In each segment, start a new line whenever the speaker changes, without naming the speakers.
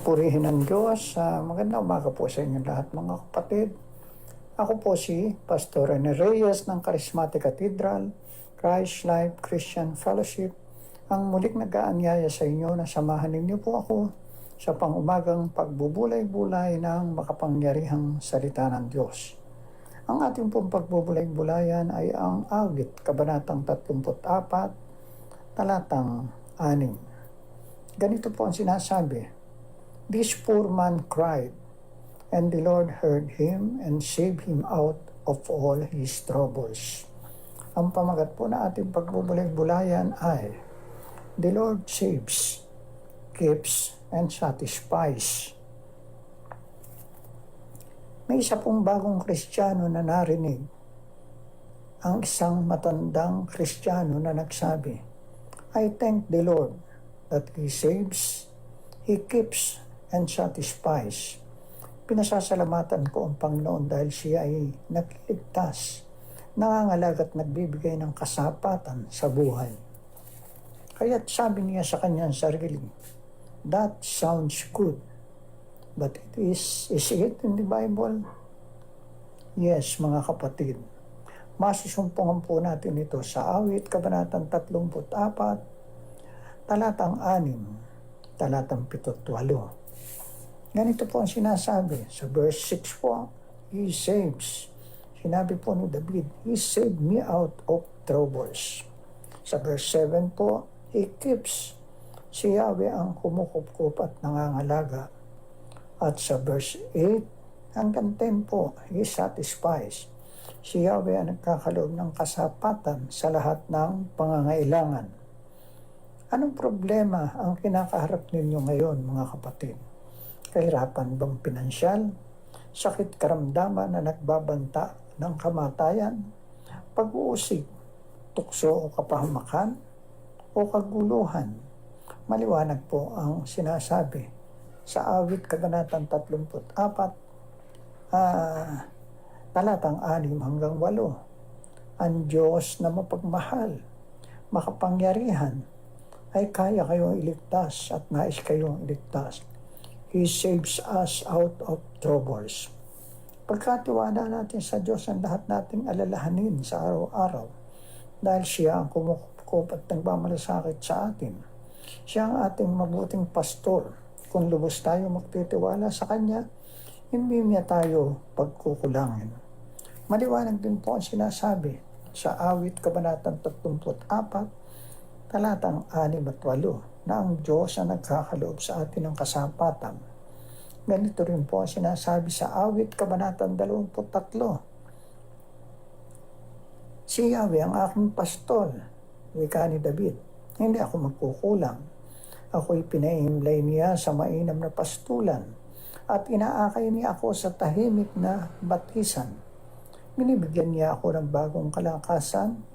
Purihin ng Diyos. Magandang umaga po sa inyo lahat mga kapatid. Ako po si Pastor Rene Reyes ng Charismatic Cathedral, Christ Life Christian Fellowship. Ang muling nag-aanyaya sa inyo na samahan ninyo po ako sa pangumagang pagbubulay-bulay ng makapangyarihang salita ng Diyos. Ang ating pong pagbubulay-bulayan ay ang Awit, Kabanatang 34, talatang 6. Ganito po ang sinasabi: "This poor man cried, and the Lord heard him and saved him out of all his troubles." Ang pamagat po na ating pagbubulay-bulayan ay The Lord saves, keeps, and satisfies. May isa pong bagong Kristiyano na narinig ang isang matandang Kristiyano na nagsabi, "I thank the Lord that He saves, He keeps, and satisfies." Pinasasalamatan ko ang Panginoon dahil siya ay nagliligtas, nangangalag at nagbibigay ng kasapatan sa buhay. Kaya't sabi niya sa kanyang sarili, "That sounds good. But is it in the Bible?" Yes, mga kapatid. Masusumpungan po natin ito sa Awit, Kabanatang 34, talatang 6, talatang 7-8. Ganito po ang sinasabi. Sa verse 6 po, He saves. Sinabi po ni David, He saved me out of troubles. Sa verse 7 po, He keeps. Si Yahweh ang kumukupkup at nangangalaga. At sa verse 8 hanggang 10 po, He satisfies. Si Yahweh ang nagkakaloob ng kasapatan sa lahat ng pangangailangan. Anong problema ang kinakaharap ninyo ngayon, mga kapatid? Kahirapan bang pinansyal? Sakit karamdaman na nagbabanta ng kamatayan? Pag-uusig, tukso o kapahamakan? O kaguluhan? Maliwanag po ang sinasabi sa Awit, Kabanatang 34, talatang 6 hanggang 8. Ang Diyos na mapagmahal, makapangyarihan, ay kaya kayong iligtas at nais kayong iligtas. He saves us out of troubles. Pagkatiwala natin sa Diyos ang lahat nating alalahanin sa araw-araw dahil siya ang kumukupkup at nagmamalasakit sa atin. Siya ang ating mabuting pastor. Kung lubos tayo magtitiwala sa Kanya, hindi niya tayo pagkukulangin. Maliwanag din po ang sinasabi sa Awit, Kabanatang 34, talatang 6 at 8, na ang Diyos ang nagkakaloob sa atin ng kasapatan. Ganito rin po ang sinasabi sa Awit, Kabanatang 23, Si Yahweh ang aking pastol, wika ni David, hindi ako magkukulang. Ako'y pinaimlay niya sa mainam na pastulan at inaakay niya ako sa tahimik na batisan. Binibigyan niya ako ng bagong kalakasan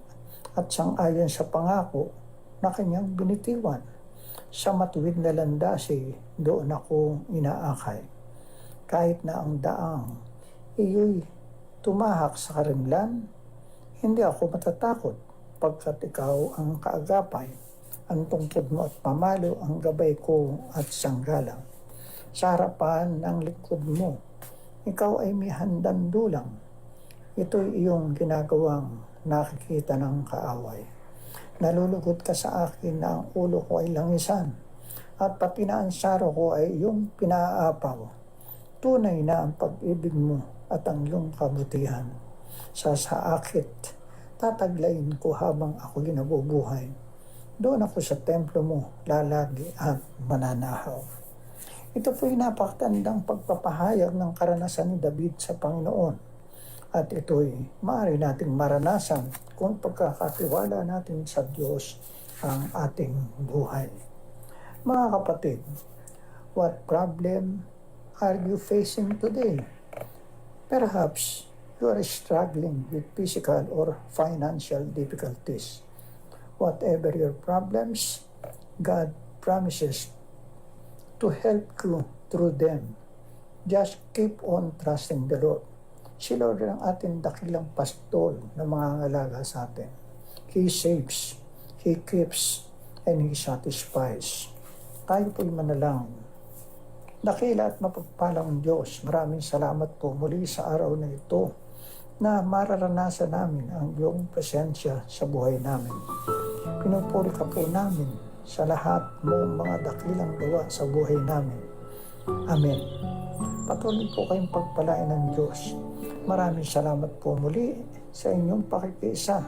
at sang-ayon sa pangako na kanyang binitiwan. Sa matuwid na landasi, doon ako inaakay. Kahit na ang daang iyo'y tumahak sa karimlan, hindi ako matatakot pagkat ikaw ang kaagapay. Ang tungkod mo at pamalo ang gabay ko at sanggalang. Sa harapan ng likod mo, ikaw ay may handang dulang. Ito'y iyong ginagawang nakikita ng kaaway. Nalulugod ka sa akin na ang ulo ko ay langisan at pati na ang saro ko ay iyong pinaapaw. Tunay na ang pag-ibig mo at ang iyong kabutihan. Sa saakit, tataglayin ko habang ako nabubuhay. Doon ako sa templo mo, lalagi at mananahaw. Ito po'y napakatandang pagpapahayag ng karanasan ni David sa Panginoon. At ito'y maaari nating maranasan kung pagkakatiwala natin sa Diyos ang ating buhay. Mga kapatid, what problem are you facing today? Perhaps you are struggling with physical or financial difficulties. Whatever your problems, God promises to help you through them. Just keep on trusting the Lord. Si Lord ang ating dakilang pastol na mangangalaga sa atin. He saves, He keeps, and He satisfies. Tayo po'y manalangin. Dakila at mapagpalang Diyos, maraming salamat po muli sa araw na ito na mararanasan namin ang iyong presensya sa buhay namin. Pinupuri ka po namin sa lahat mong mga dakilang gawa sa buhay namin. Amen. Patuloy po kayong pagpalain ng Diyos. Maraming salamat po muli sa inyong pakikiisa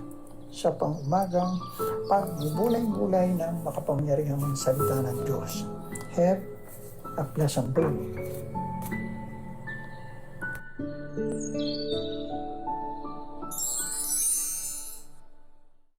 sa pangumagang pagbubulay-bulay ng makapangyarihang salita ng Diyos. Have a pleasant day.